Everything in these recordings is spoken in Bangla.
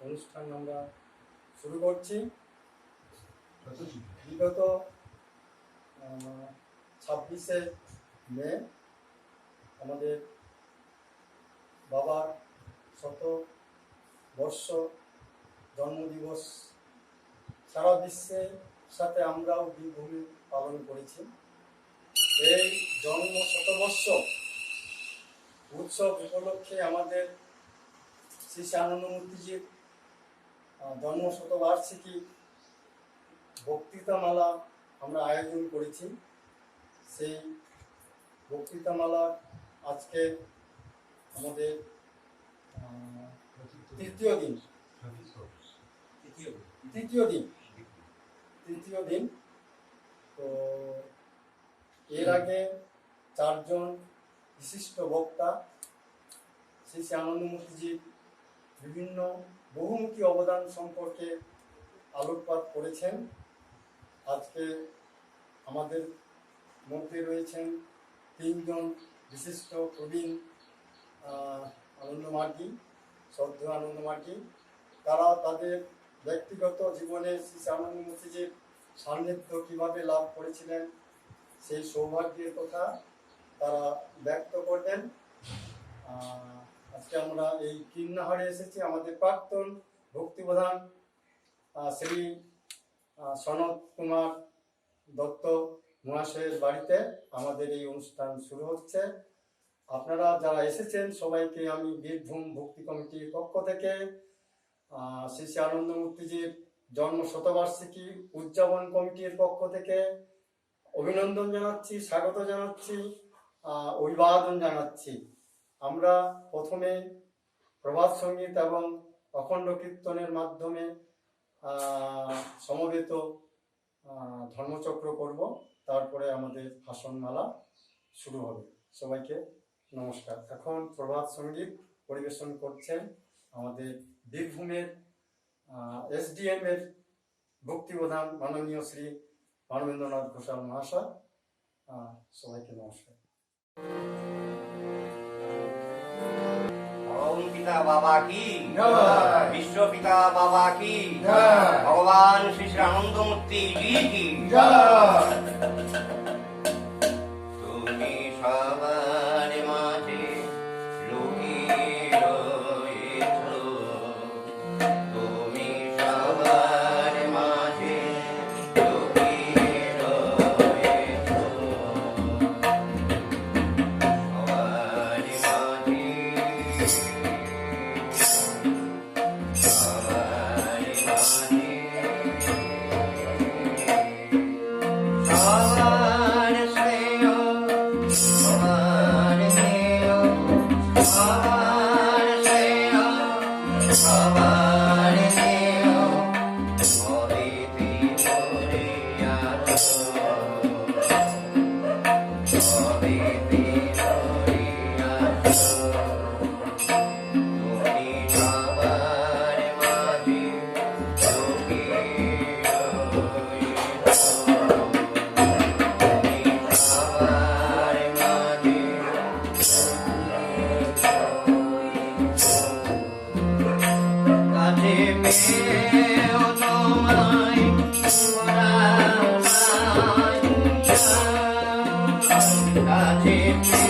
অনুষ্ঠান আমরা শুরু করছি। বিগত 26শে মে আমাদের বাবার 100 জন্মদিবস সারা বিশ্বের সাথে আমরাও বীরভূমি পালন করেছি। এই জন্ম শতবর্ষ উৎসব উপলক্ষে আমাদের শ্রী আনন্দমূর্তিজির জন্ম শতবার্ষিকী বক্তৃতামালা আমরা আয়োজন করেছি। সেই বক্তৃতামালা আজকে আমাদের তৃতীয় দিন। তো এর আগে 4 জন বিশিষ্ট বক্তা শ্রী আনন্দমূর্তিজির বিভিন্ন বহুমুখী অবদান সম্পর্কে আলোকপাত করেছেন। আজকে আমাদের মধ্যে রয়েছেন 3 জন বিশিষ্ট প্রবীণ আনন্দ মার্জি, শ্রদ্ধেয় আনন্দ মার্জি। তারা তাদের ব্যক্তিগত জীবনে শ্রী আনন্দমূর্তিজির সান্নিধ্য কীভাবে লাভ করেছিলেন সেই সৌভাগ্যের কথা তারা ব্যক্ত করবেন। আজকে আমরা এই কীর্ণাহারে এসেছি আমাদের প্রাক্তন ভক্তিপ্রধান শ্রী সনত কুমার দত্ত মহাশয়ের বাড়িতে আমাদের এই অনুষ্ঠান শুরু হচ্ছে। আপনারা যারা এসেছেন সবাইকে আমি বীরভূম ভক্তি কমিটির পক্ষ থেকে শ্রী আনন্দমূর্তিজির জন্ম শতবার্ষিকী উদযাপন কমিটির পক্ষ থেকে অভিনন্দন জানাচ্ছি, স্বাগত জানাচ্ছি, অভিবাদন জানাচ্ছি। আমরা প্রথমে প্রভাত সঙ্গীত এবং অখণ্ড কীর্তনের মাধ্যমে সমবেত ধর্মচক্র করব, তারপরে আমাদের ভাষণমালা শুরু হবে। সবাইকে নমস্কার। এখন প্রভাত সঙ্গীত পরিবেশন করছেন আমাদের বীরভূমের SDM এর ভক্তিপ্রধান মাননীয় শ্রী মানবেন্দ্রনাথ ঘোষাল মহাশয়। সবাইকে নমস্কার। পিতা বাবা কি, বিশ্ব পিতা বাবা কি, ভগবান শ্রী শ্রী আনন্দমূর্তি জি কি। তুমি সবার মাঝে লুকিয়ে রয়েছ, তুমি সবার মাঝে লুকিয়ে রয়েছ, সবার মাঝে কাছে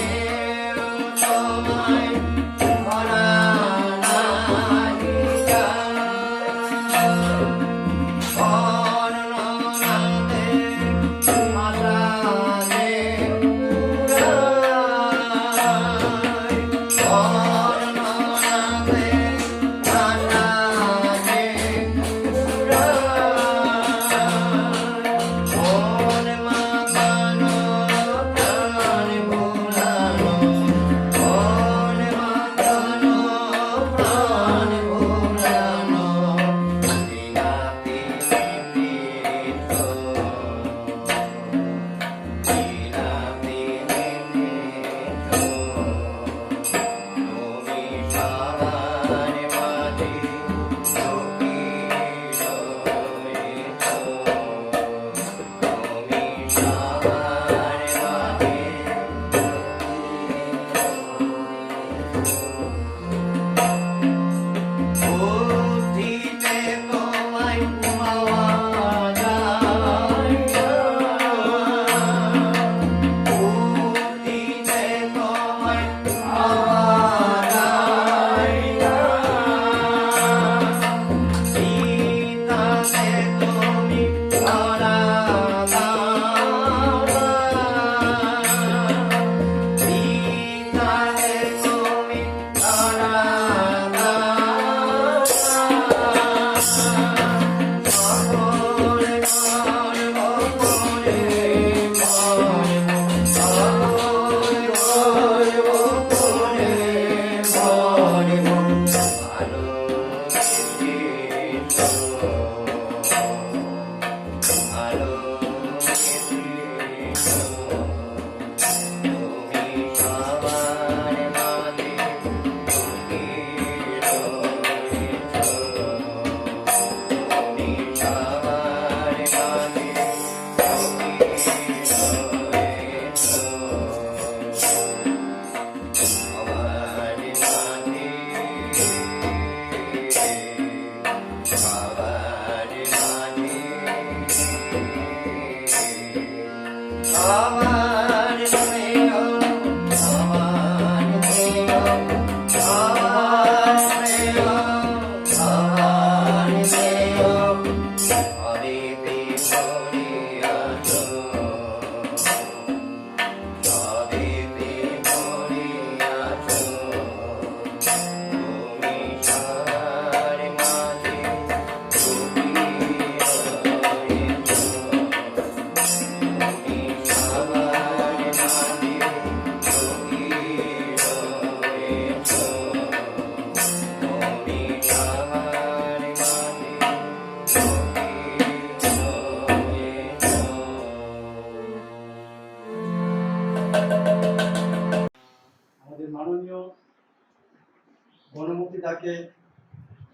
মনোমুক্তি থাকে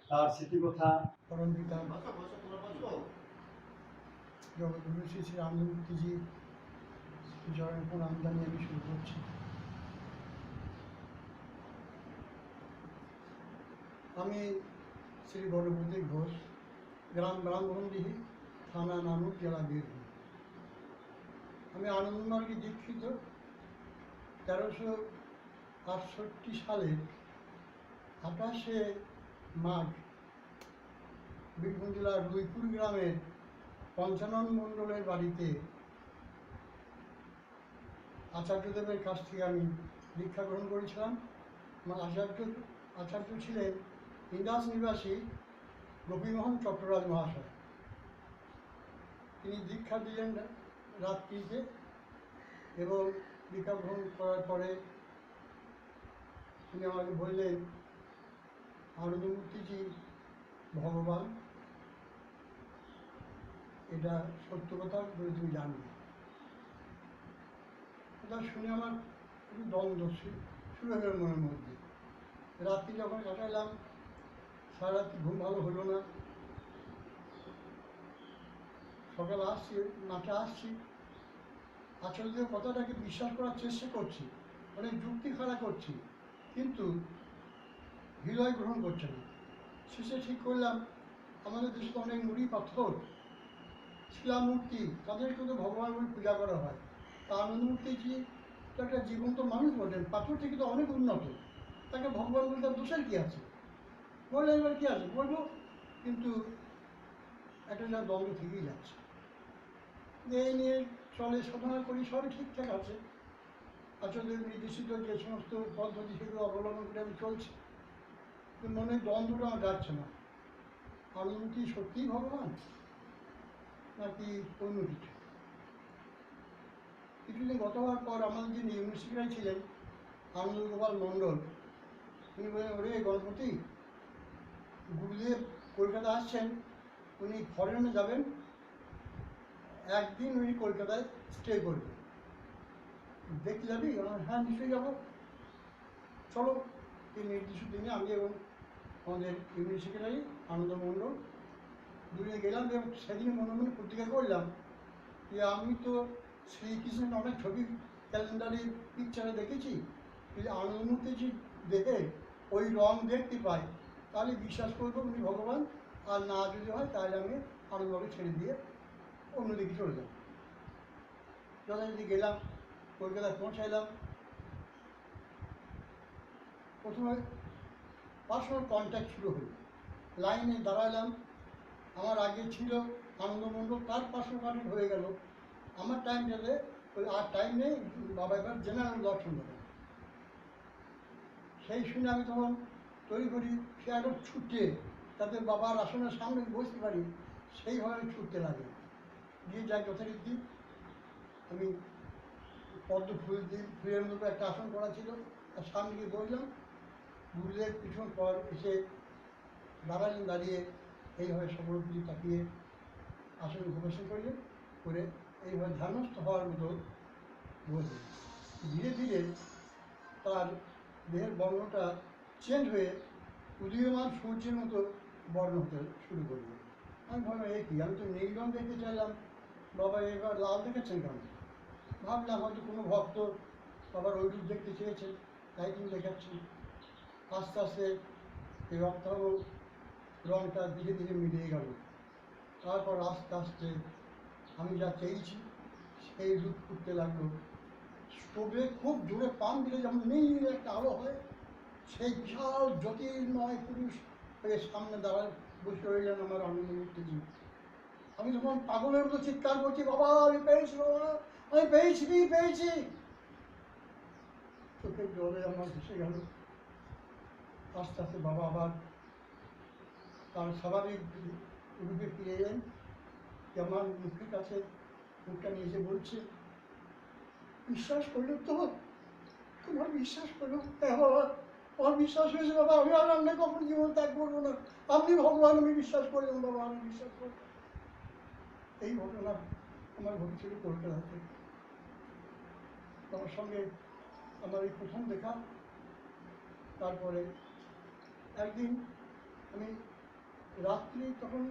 তার স্মৃতিকথা পরম পিতা জগৎগুরু শ্রী শ্রী রামমূর্তিজি জয়ের প্রণাম জানিয়ে আমি শুরু করছি। আমি শ্রী গৌরবতী ঘোষ, গ্রাম ব্রাহ্মণডিহি, থানা নানুর, জেলা বীরভূম। আমি আনন্দমার্গে দীক্ষিত 1368 সালের 28শে মাঘ বীরভূম জেলার রুইপুর গ্রামের পঞ্চানন মণ্ডলের বাড়িতে আচার্যদেবের কাছ থেকে আমি দীক্ষা গ্রহণ করেছিলাম। আমার আচার্য ছিলেন ইন্দাস নিবাসী গোপীমোহন চট্টরাজ মহাশয়। তিনি দীক্ষা দিলেন রাত্রিতে এবং দীক্ষা গ্রহণ করার পরে তিনি আমাকে বললেন, আনন্দমূর্তিজি ভগবান, এটা সত্য কথা বলে তুমি জানবে। এটা শুনে আমার খুবই দ্বন্দ্ব শুরু হলো মনের মধ্যে। রাত্রি যখন কাটাইলাম, সারা রাত্রি ঘুম ভালো হলো না। সকালে আসছি, মাঠে আসছি, আচার্যদের কথাটাকে বিশ্বাস করার চেষ্টা করছি, অনেক যুক্তি খাড়া করছি, কিন্তু হৃদয় গ্রহণ করছে না। শেষে ঠিক করলাম, আমাদের দেশে তো অনেক নুড়ি পাথর, শিলামূর্তি, তাদেরকে তো ভগবান বলে পূজা করা হয়। তা আনন্দমূর্তিজি তো একটা জীবন্ত মানুষ বলেন, পাথর থেকে তো অনেক উন্নত, তাকে ভগবান বলতে দোষের কী আছে? বললে এবার কী আছে বলবো, কিন্তু একটা যা দ্বন্দ্ব থেকেই যাচ্ছে। এই নিয়ে চলে, সাধনা করি, সবই ঠিকঠাক আছে। আচার্যদের নির্দেশিত যে সমস্ত পদ্ধতি সেগুলো অবলম্বন করে আমি চলছি, কিন্তু মনে দ্বন্দ্বটা আমার যাচ্ছে না। আনন্দমূর্তি সত্যিই ভগবান নাকি অন্য কিছু? কিছুদিন গত হওয়ার পর আমাদের যিনি ইউনিভার্সিটিরাই ছিলেন, আনন্দ গোপাল মণ্ডল, উনি বললেন, ওরে গণপতি, গুরুদেব কলকাতা আসছেন, উনি ফরেনে যাবেন, একদিন উনি কলকাতায় স্টে করবেন, দেখতে যাবি? হ্যাঁ, নিশ্চয়ই যাবো, চলো। এই নির্দিষ্ট দিনে আমি এবং আমাদের ইউনিয়ন সেক্রেটারি আনন্দ মণ্ডল দুজনে গেলাম এবং সেদিন মনে মনে প্রতিজ্ঞা করলাম যে আমি তো শ্রীকৃষ্ণের অনেক ছবি ক্যালেন্ডারে পিকচারে দেখেছি, যদি আনন্দমূর্তিজি দেখে ওই রং দেখতে পাই তাহলে বিশ্বাস করবো উনি ভগবান, আর না যদি হয় তাহলে আমি আনন্দকে ছেড়ে দিয়ে অন্যদিকে চলে যাব। যথারীতি গেলাম, কলকাতায় পৌঁছাইলাম। প্রথমে পার্সোনাল কন্ট্যাক্ট শুরু হলো, লাইনে দাঁড়ালাম। আমার আগে ছিল আনন্দমণ্ডল, তার পার্সোনাল কন্ট্যাক্ট হয়ে গেল। আমার টাইমটাতে ওই আর টাইম নেই, বাবা এবার জেনারেল দর্শন দেবেন। সেই শুনে আমি তখন তৈরি করি, সে একদম ছুটে তাতে বাবার আসনের সামনে বসতে পারি, সেইভাবে ছুটতে লাগে। দিয়ে যাই যথারীতি আমি পদ্ম ফুলের মতো একটা আসন করা ছিল, তার সামনে গিয়ে বসলাম। গুরুদেব কিছুক্ষণ পর এসে দাঁড়ালেন, দাঁড়িয়ে এইভাবে সকল দিকে তাকিয়ে আসনে উপবেশন করলেন, করে এইভাবে ধ্যানস্থ হওয়ার মতো বসলেন। ধীরে ধীরে তার দেহের বর্ণটা চেঞ্জ হয়ে উদীয়মান সূর্যের মতো বর্ণ হতে শুরু করল। আমি ভাবলাম, এই কি, আমি তো নীল রং দেখতে চাইলাম, বাবা এবার লাল দেখেছেন কেন? ভাবলাম হয়তো কোনো ভক্ত বাবার ওই রূপ দেখতে চেয়েছেন, তাই তিনি দেখাচ্ছেন। আস্তে আস্তে এই রক্তাভ রঙটা ধীরে ধীরে মিলিয়ে গেল। তারপর আস্তে আস্তে আমি যা চেয়েছি সেই রূপ ফুটতে লাগলো। স্টোভে খুব জোরে পাম দিলে যেমন নীল একটা আলো হয়, সেই বিশাল জ্যোতির্ময় পুরুষ হয়ে সামনে দাঁড়ায় বসে রইলেন আমার আনন্দমূর্তিজি। আমি তখন পাগলের মতো চিৎকার করছি, বাবা আমি পেয়েছি, বাবা আমি পেয়েছি, পেয়েছি। চোখের জলে আমার ভেসে গেল। আস্তে আস্তে বাবা আবার তার স্বাভাবিক রূপে ফিরে এলেন। আমার মুখের কাছে মুখটা নিয়ে এসে বলছে, বিশ্বাস করলো তো? তোমার বিশ্বাস করলো? হ্যাঁ বাবা, আমার বিশ্বাস হয়েছে বাবা, আমি আর রান্না কখন জীবন ত্যাগ করবো না, আপনি ভগবান, আমি বিশ্বাস করলাম বাবা, আমি বিশ্বাস করলাম। এই ঘটনা আমার ঘটেছিল কলকাতাতে। তোমার সঙ্গে আমার এই প্রথম দেখা। তারপরে একদিন আমি রাত্রি তখন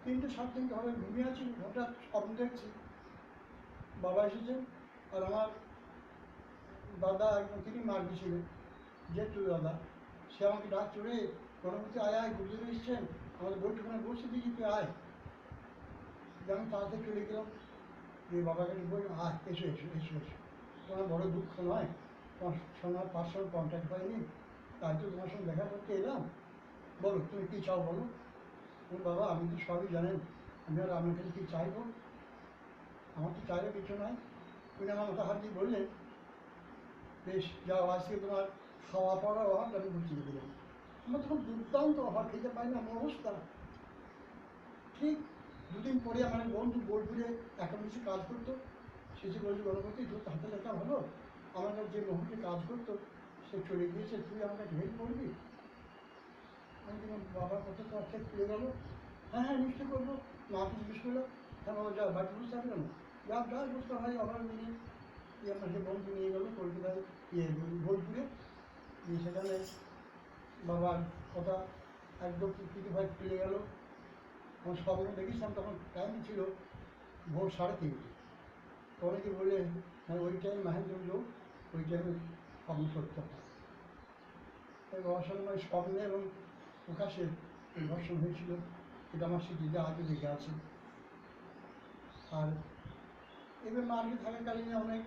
3টে 7 হবে ঘুমিয়ে আছি, হঠাৎ স্বপ্ন দেখছি বাবা এসেছেন আর আমার দাদা একজন তিনি মার্গি ছিলেন, জেঠু দাদা, সে আমাকে ডাক চড়ে গণপতি আয় আয় গুরুদেব এসছেন, আমাদের বৈঠকখানে বসে দিয়েছি তুই আয়। যে আমি তাড়াতাড়ি চলে গেলাম, যে বাবাকে বললাম আয় এসো এসো এসো এসো, তোমার বড় দুঃখ নয়, তোমার সঙ্গে আমার পার্সোনাল কন্ট্যাক্ট হয়নি, তাই তো তোমার সঙ্গে দেখা করতে এলাম, বলো তুমি কী চাও বলো। বাবা আপনি তো সবই জানেন, আমি আর আপনার কাছে কী চাইবো, আমার তো চাইলে কিছু নয়। উনি আমার মাথা হাত দিয়ে বললেন বেশ যাও, আজকে তোমার খাওয়া পড়ার অভাবটা আমি বুঝিয়ে দিলাম। আমার তখন দুর্দান্ত অভাব, খেতে পাই না আমার অবস্থা। ঠিক 2 দিন পরে আমার এক বন্ধু বোলপুরে অ্যাকাউন্টসে কাজ করতো, সে যে বলছে গণপতি তোর হাতে লেখা ভালো, আমার কাছে যে মুহূর্তে কাজ করতো সে চলে গিয়েছে, তুই আমাকে হেল্প করবি। আমি তোমার বাবার কথা তো অর্থে খুলে গেলো, হ্যাঁ হ্যাঁ নিশ্চয় করবো। মাকে জিজ্ঞেস করলো, হ্যাঁ বাবা যা বাড়ি বসে থাকবে না, যা যা বুঝতে হয় অভাব নিয়ে। আমার সে বন্ধু নিয়ে গেলো কলকাতায়, বোলপুরে গিয়ে সেখানে বাবার কথা একদম ভাই খুলে গেল। আমার স্বপ্ন দেখেছিলাম তখন টাইম ছিল ভোর 3:30। তো অনেকে বললে হ্যাঁ ওই টাইম মাহেন্দ্র লোক, ওই টাইমে স্বপ্ন সত্য হয়। তাই বাবার সঙ্গে আমার স্বপ্নে এবং প্রকাশে ঘর্ষণ হয়েছিল, এটা আমার স্মৃতিতে আজও লেগে আছে। আর এবার মার্কে থাকাকালীন অনেক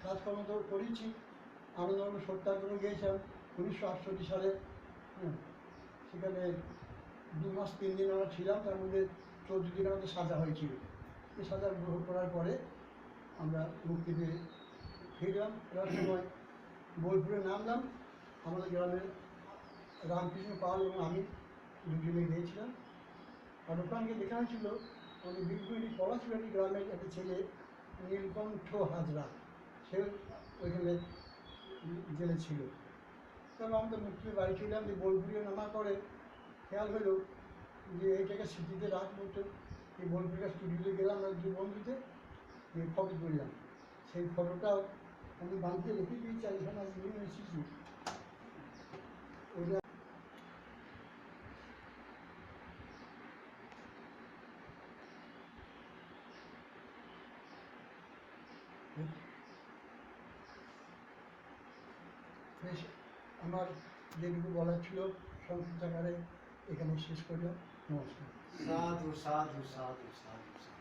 কাজকর্ম তো করেছি, আনন্দমগ্ন সত্যাগ্রহ গিয়েছিলাম 1968 সালে। হ্যাঁ, সেখানে 2 মাস 3 দিন আমরা ছিলাম, তার মধ্যে 14 দিন আমাদের সাজা হয়েছিল। এই সাজা গ্রহণ করার পরে আমরা মুক্তি পেয়ে ফিরলাম। ফেরার সময় বোলপুরে নামলাম, আমাদের গ্রামের রামকৃষ্ণ পাল এবং আমি দুজনে গিয়েছিলাম। আর ওখানকে দেখা হয়েছিল আমাদের বিলকুল পলাশবাড়ি গ্রামের একটা ছেলে নীলকণ্ঠ হাজরা, সে ওইখানে জেলে ছিল। তবে আমাদের মুক্তি বাড়ি ছিলাম, যে বোলপুরে নামার পরে খেয়াল হলো যে এইটাকে স্মৃতিতে রাখবো, তো এই বোলপুরে স্টুডিওতে গেলাম আমরা 2 বন্ধুতে, যে ফটো তুললাম। সেই ফটোটাও আমি বাড়িতে রেখে দিয়েছি, আর এখানে আমি নিয়ে এসেছি। ওটা বেশ, আমার যেটুকু বলার ছিল সংক্ষিপ্ত আকারে এখানে শেষ করলাম। নমস্কার। সাধু সাধু সাধু সাধু।